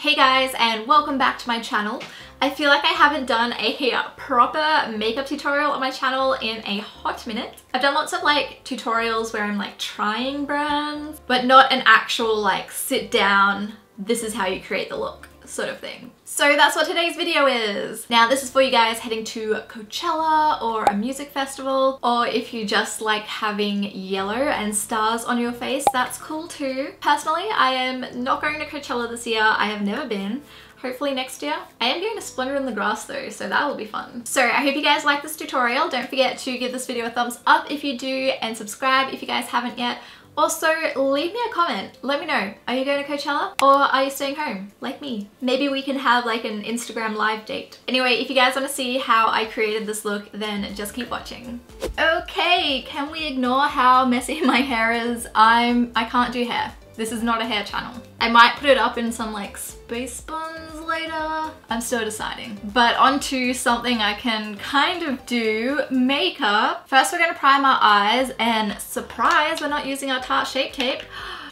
Hey guys, and welcome back to my channel. I feel like I haven't done a proper makeup tutorial on my channel in a hot minute. I've done lots of like tutorials where I'm like trying brands, but not an actual like sit down, this is how you create the look sort of thing. So that's what today's video is. Now this is for you guys heading to Coachella or a music festival, or if you just like having yellow and stars on your face, that's cool too. Personally, I am not going to Coachella this year. I have never been. Hopefully next year. I am going to Spendour In The Grass though, so that will be fun. So I hope you guys like this tutorial. Don't forget to give this video a thumbs up if you do, and subscribe if you guys haven't yet. Also, leave me a comment. Let me know. Are you going to Coachella or are you staying home like me? Maybe we can have like an Instagram live date. Anyway, if you guys want to see how I created this look, then just keep watching. Okay, can we ignore how messy my hair is? I can't do hair. This is not a hair channel. I might put it up in some like space buns later. I'm still deciding. But onto something I can kind of do, makeup. First we're gonna prime our eyes, and surprise, we're not using our Tarte Shape Tape.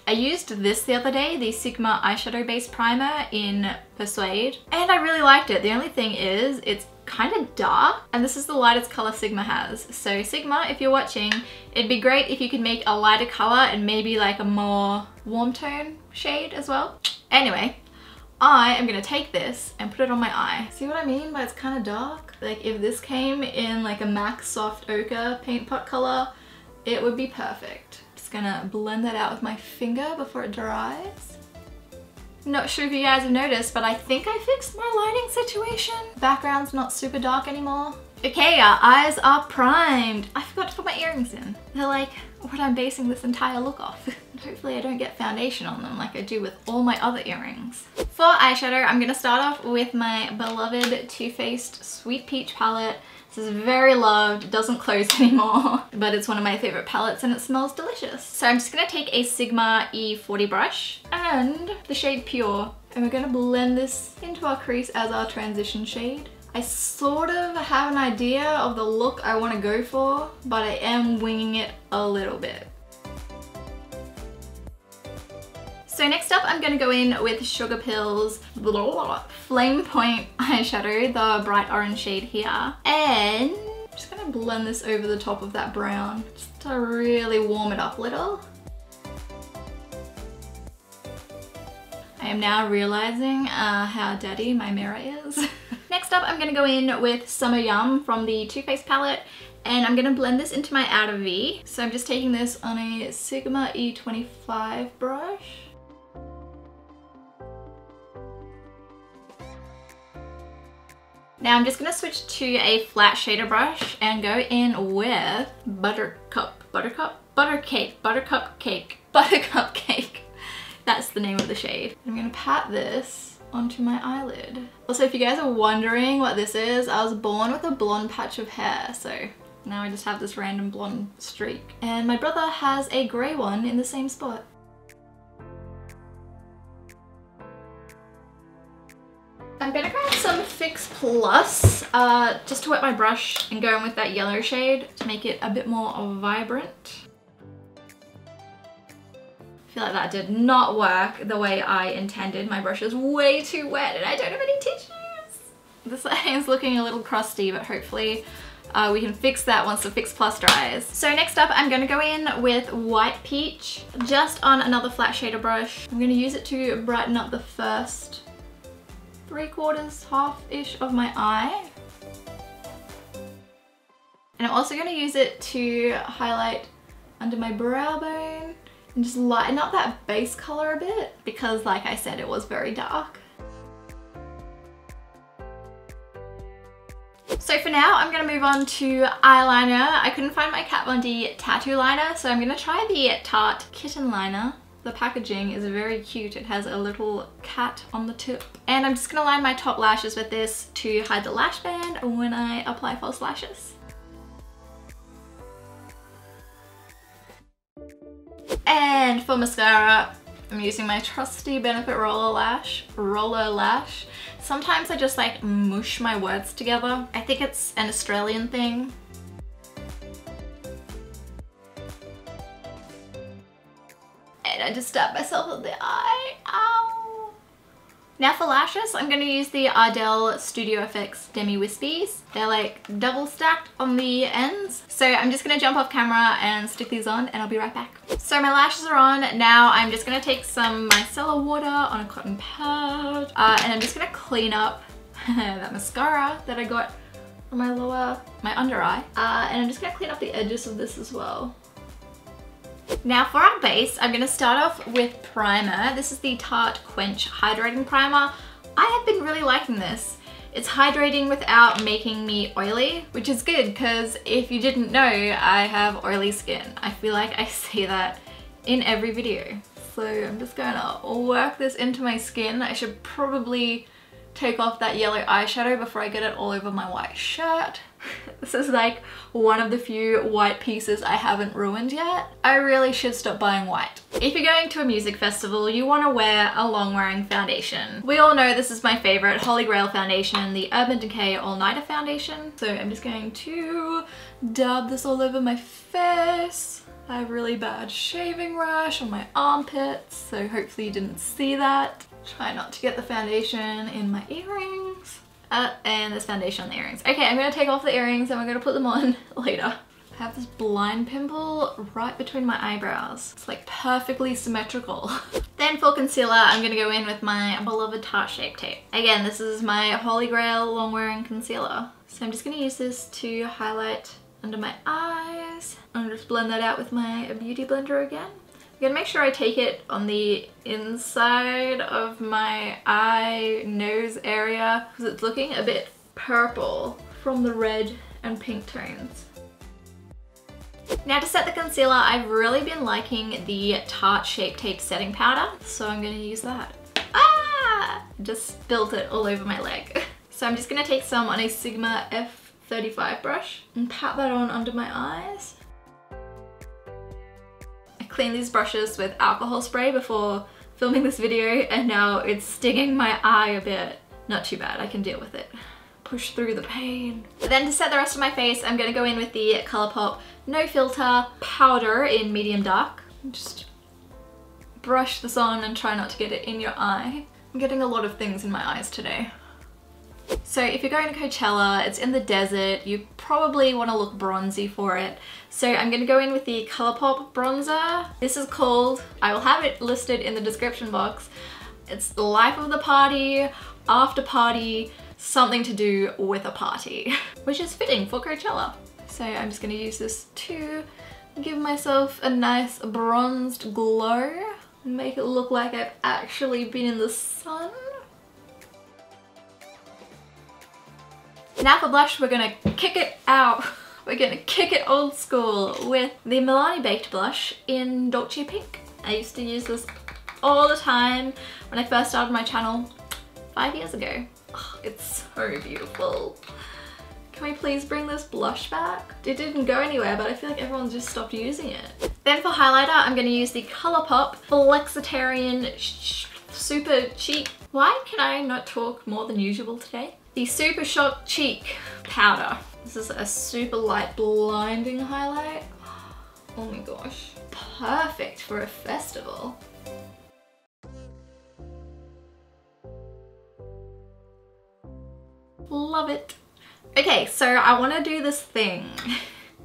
I used this the other day, the Sigma eyeshadow base primer in Persuade, and I really liked it. The only thing is it's kind of dark, and this is the lightest color Sigma has. So Sigma, if you're watching, it'd be great if you could make a lighter color and maybe like a more warm tone shade as well. Anyway, I am gonna take this and put it on my eye. See what I mean by it's kind of dark? Like if this came in like a MAC Soft Ochre paint pot color, it would be perfect. Just gonna blend that out with my finger before it dries. Not sure if you guys have noticed, but I think I fixed my lighting situation. Background's not super dark anymore. Okay, our eyes are primed. I forgot to put my earrings in. They're like what I'm basing this entire look off. Hopefully I don't get foundation on them like I do with all my other earrings. For eyeshadow, I'm gonna start off with my beloved Too Faced Sweet Peach palette. This is very loved, it doesn't close anymore, but it's one of my favorite palettes and it smells delicious. So I'm just gonna take a Sigma E40 brush and the shade Pure, and we're gonna blend this into our crease as our transition shade. I sort of have an idea of the look I want to go for, but I am winging it a little bit. So next up, I'm gonna go in with Sugar Pill's Flame Point eyeshadow, the bright orange shade here. And I'm just gonna blend this over the top of that brown, just to really warm it up a little. I am now realizing how dirty my mirror is. Next up, I'm gonna go in with Summer Yum from the Too Faced palette, and I'm gonna blend this into my outer V. So I'm just taking this on a Sigma E25 brush. Now I'm just gonna switch to a flat shader brush and go in with Buttercup Cake. That's the name of the shade. I'm gonna pat this onto my eyelid. Also, if you guys are wondering what this is, I was born with a blonde patch of hair, so now I just have this random blonde streak. And my brother has a grey one in the same spot. I'm gonna grab some Fix Plus just to wet my brush and go in with that yellow shade to make it a bit more vibrant. I feel like that did not work the way I intended. My brush is way too wet and I don't have any tissues. This is looking a little crusty, but hopefully we can fix that once the Fix Plus dries. So next up, I'm gonna go in with White Peach, just on another flat shader brush. I'm gonna use it to brighten up the first 3/4, half-ish of my eye. And I'm also gonna use it to highlight under my brow bone and just lighten up that base color a bit, because like I said, it was very dark. So for now, I'm gonna move on to eyeliner. I couldn't find my Kat Von D tattoo liner, so I'm gonna try the Tarte Kitten Liner. The packaging is very cute. It has a little cat on the tip. And I'm just gonna line my top lashes with this to hide the lash band when I apply false lashes. And for mascara, I'm using my trusty Benefit Roller Lash. Sometimes I just like mush my words together. I think it's an Australian thing. And I just stabbed myself in the eye. Ow! Now for lashes, I'm going to use the Ardell Studio Effects Demi Wispies. They're like double stacked on the ends. So I'm just going to jump off camera and stick these on and I'll be right back. So my lashes are on. Now I'm just going to take some micellar water on a cotton pad and I'm just going to clean up that mascara that I got on my under eye. And I'm just going to clean up the edges of this as well. Now for our base, I'm going to start off with primer. This is the Tarte Quench Hydrating Primer. I have been really liking this. It's hydrating without making me oily, which is good because if you didn't know, I have oily skin. I feel like I say that in every video. So I'm just going to work this into my skin. I should probably take off that yellow eyeshadow before I get it all over my white shirt. This is like one of the few white pieces I haven't ruined yet. I really should stop buying white. If you're going to a music festival, you want to wear a long-wearing foundation. We all know this is my favorite Holy Grail foundation, the Urban Decay All Nighter foundation. So I'm just going to dab this all over my face. I have really bad shaving rash on my armpits, so hopefully you didn't see that. Try not to get the foundation in my earrings. And there's foundation on the earrings. Okay, I'm going to take off the earrings and we're going to put them on later. I have this blind pimple right between my eyebrows. It's like perfectly symmetrical. Then for concealer, I'm going to go in with my beloved Tarte Shape Tape. Again, this is my Holy Grail long wearing concealer. So I'm just going to use this to highlight under my eyes. I'm just blend that out with my beauty blender again. I'm gonna make sure I take it on the inside of my eye, nose area because it's looking a bit purple from the red and pink tones. Now to set the concealer, I've really been liking the Tarte Shape Tape setting powder, so I'm gonna use that. Ah! Just spilled it all over my leg. So I'm just gonna take some on a Sigma F35 brush and pat that on under my eyes. Clean these brushes with alcohol spray before filming this video and now it's stinging my eye a bit. Not too bad, I can deal with it. Push through the pain. Then to set the rest of my face, I'm going to go in with the Colourpop No Filter Powder in medium dark. Just brush this on and try not to get it in your eye. I'm getting a lot of things in my eyes today. So if you're going to Coachella, it's in the desert, you probably want to look bronzy for it. So I'm going to go in with the Colourpop bronzer. This is called, I will have it listed in the description box. It's the Life of the Party, After Party, something to do with a party, which is fitting for Coachella. So I'm just going to use this to give myself a nice bronzed glow, make it look like I've actually been in the sun. Now for blush, we're gonna kick it out. We're gonna kick it old school with the Milani Baked Blush in Dolce Pink. I used to use this all the time when I first started my channel 5 years ago. Oh, it's so beautiful. Can we please bring this blush back? It didn't go anywhere, but I feel like everyone's just stopped using it. Then for highlighter, I'm gonna use the Colourpop Flexatarian Super Cheek. Why can I not talk more than usual today? The Super Shock Cheek Powder. This is a super light blinding highlight. Oh my gosh. Perfect for a festival. Love it. Okay, so I want to do this thing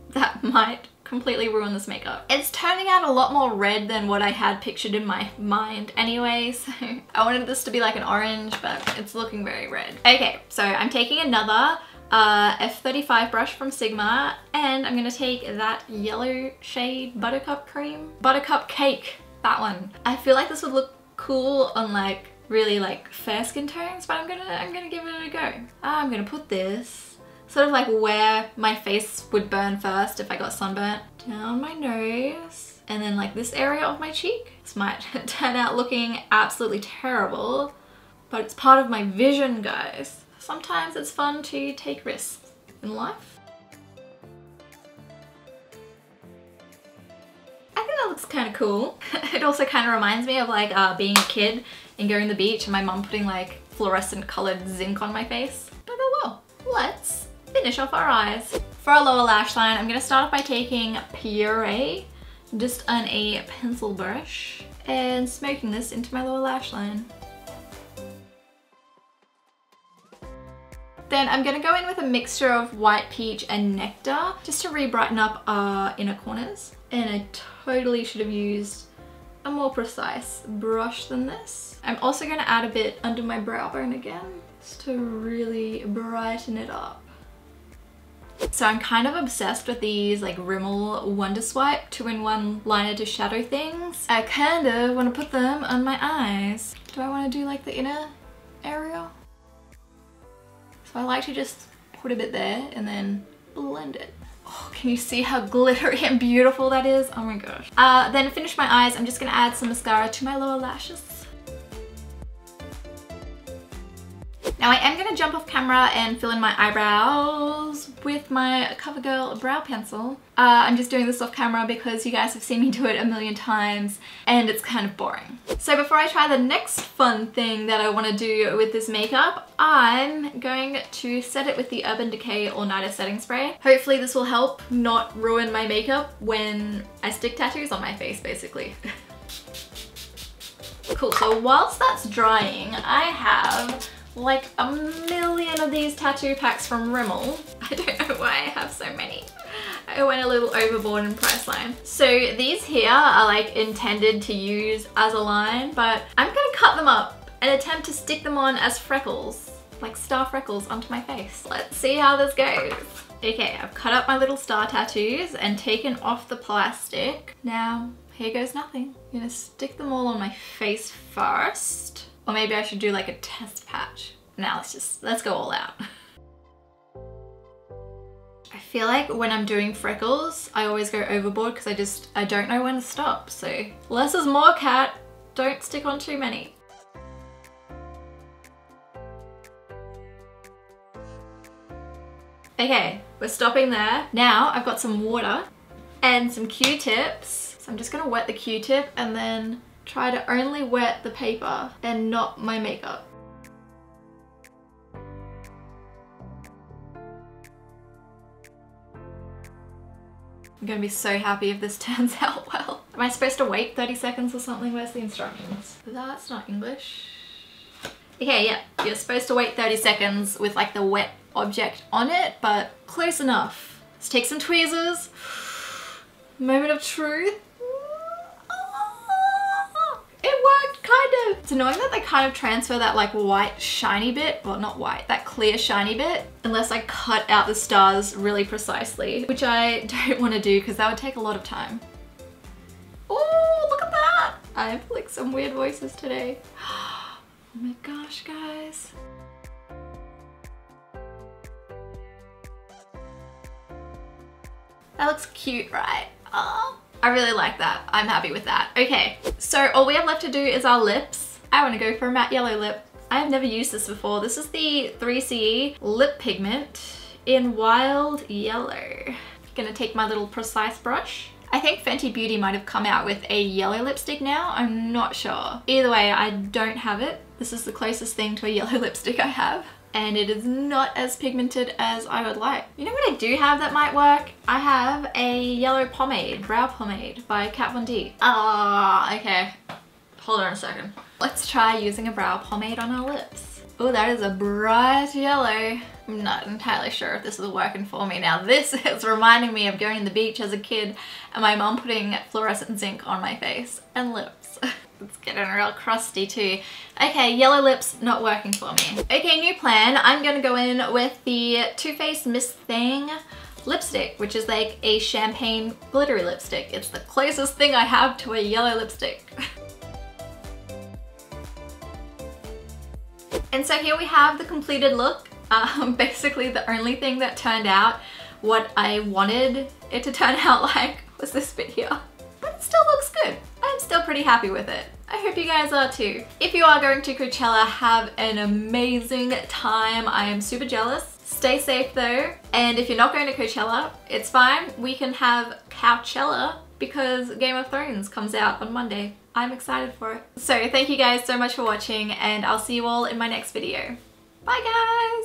that might completely ruin this makeup. It's turning out a lot more red than what I had pictured in my mind anyway, so I wanted this to be like an orange, but it's looking very red. Okay, so I'm taking another F35 brush from Sigma and I'm gonna take that yellow shade Buttercup Cream. Buttercup Cake, that one. I feel like this would look cool on like really like fair skin tones, but I'm gonna give it a go. I'm gonna put this sort of like where my face would burn first if I got sunburnt. Down my nose. And then like this area of my cheek. This might turn out looking absolutely terrible, but it's part of my vision, guys. Sometimes it's fun to take risks in life. I think that looks kind of cool. It also kind of reminds me of like being a kid and going to the beach and my mum putting like fluorescent colored zinc on my face. But oh well, let's finish off our eyes. For our lower lash line, I'm going to start off by taking Puree just on a pencil brush and smoking this into my lower lash line. Then I'm gonna go in with a mixture of white peach and nectar just to re-brighten up our inner corners. And I totally should have used a more precise brush than this. I'm also gonna add a bit under my brow bone again, just to really brighten it up. So I'm kind of obsessed with these like Rimmel Wonder Swipe 2-in-1 liner to shadow things. I kind of want to put them on my eyes. Do I want to do like the inner area? So I like to just put a bit there and then blend it. Oh, can you see how glittery and beautiful that is? Oh my gosh. Then to finish my eyes, I'm just gonna add some mascara to my lower lashes. Now I am going to jump off camera and fill in my eyebrows with my CoverGirl brow pencil. I'm just doing this off camera because you guys have seen me do it a million times and it's kind of boring. So before I try the next fun thing that I want to do with this makeup, I'm going to set it with the Urban Decay All Nighter Setting Spray. Hopefully this will help not ruin my makeup when I stick tattoos on my face, basically. Cool, so whilst that's drying, I have like a million of these tattoo packs from Rimmel. I don't know why I have so many. I went a little overboard in Priceline. So these here are like intended to use as a line, but I'm gonna cut them up and attempt to stick them on as freckles, like star freckles onto my face. Let's see how this goes. Okay, I've cut up my little star tattoos and taken off the plastic. Now, here goes nothing. I'm gonna stick them all on my face first. Or maybe I should do like a test patch. Now let's go all out. I feel like when I'm doing freckles, I always go overboard because I don't know when to stop. So less is more, cat. Don't stick on too many. Okay, we're stopping there. Now I've got some water and some Q-tips. So I'm just gonna wet the Q-tip and then try to only wet the paper and not my makeup. I'm gonna be so happy if this turns out well. Am I supposed to wait 30 seconds or something? Where's the instructions? That's not English. Okay, yeah, you're supposed to wait 30 seconds with like the wet object on it, but close enough. Let's take some tweezers. Moment of truth. It worked, kind of. It's annoying that they kind of transfer that like white shiny bit, well not white, that clear shiny bit, unless I cut out the stars really precisely, which I don't want to do because that would take a lot of time. Oh, look at that. I have like some weird voices today. Oh my gosh, guys. That looks cute, right? Oh. I really like that. I'm happy with that. Okay, so all we have left to do is our lips. I want to go for a matte yellow lip. I have never used this before. This is the 3CE lip pigment in Wild Yellow. Gonna take my little precise brush. I think Fenty Beauty might have come out with a yellow lipstick now. I'm not sure. Either way, I don't have it. This is the closest thing to a yellow lipstick I have. And it is not as pigmented as I would like. You know what I do have that might work? I have a yellow pomade, brow pomade by Kat Von D. Ah, okay. Hold on a second. Let's try using a brow pomade on our lips. Oh, that is a bright yellow. I'm not entirely sure if this is working for me. Now this is reminding me of going to the beach as a kid and my mom putting fluorescent zinc on my face and lips. It's getting real crusty too. Okay, yellow lips not working for me. Okay, new plan. I'm gonna go in with the Too Faced Miss Thing lipstick, which is like a champagne glittery lipstick. It's the closest thing I have to a yellow lipstick. And so here we have the completed look. Basically the only thing that turned out what I wanted it to turn out like was this bit here. But it still looks good. I'm still pretty happy with it. I hope you guys are too. If you are going to Coachella, have an amazing time. I am super jealous. Stay safe though. And if you're not going to Coachella, it's fine. We can have Coachella because Game of Thrones comes out on Monday. I'm excited for it. So thank you guys so much for watching and I'll see you all in my next video. Bye guys!